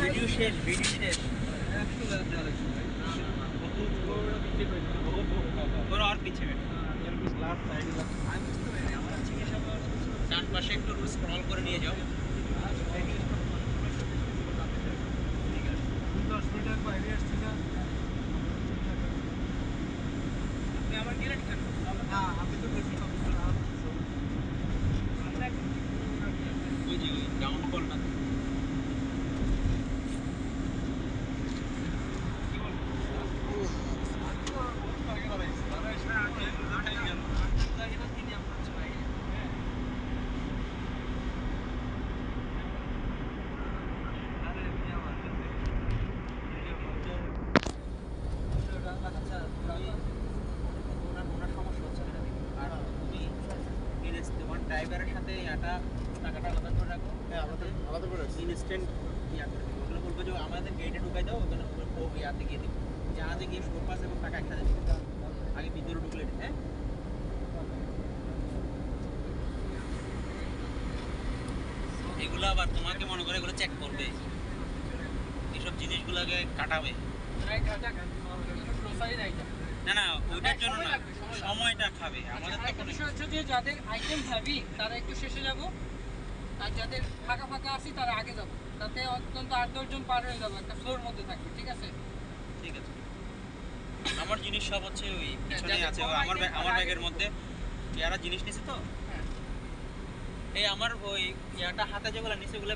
Video শেষ, video শেষ। তোর আর পিছে ডান পাশে একটু স্ক্রল করে নিয়ে যাও। আপনি আমার গেলেন কেন? আমি তো ওই যে ওই ডাউন কলটা ড্রাইভারের সাথে এটা টাকাটা আলাদা করে রাখো। হ্যাঁ, আলাদা করে ইনস্ট্যান্ট ইয়া করে দেবো। ওগুলো বলবো যে আমাদের গেটে ঢুকাই দাও, ওখানে ইয়াতে গিয়ে দেবো, জাহাজে গিয়ে শোর পাস এবং টাকা একসাথে দেবো। আগে ভিতরে ঢুকলে হ্যাঁ এগুলো আবার তোমাকে মনে করে এগুলো চেক করবে, এইসব জিনিসগুলোকে কাটাবে। না না, ওইটার জন্য না, সময়টা খাবে আমাদের। একটা বিষয় হচ্ছে যে যাদের আইটেম হ্যাভি তারা একটু শেষে যাব, আর যাদের ফাঁকা ফাঁকা আছি তারা আগে যাব, তাতে অন্তত 8-10 জন পার হয়ে যাবো, একটা ফ্লোর মধ্যে থাকবে। ঠিক আছে, ঠিক আছে। আমার জিনিস সব হচ্ছে ওই পিছনেই আছে, আমার ব্যাগের মধ্যে। ইয়ারা জিনিস নিছে তো, এই আমার ওই ইয়াটা হাতে যেগুলো নিচে ওগুলো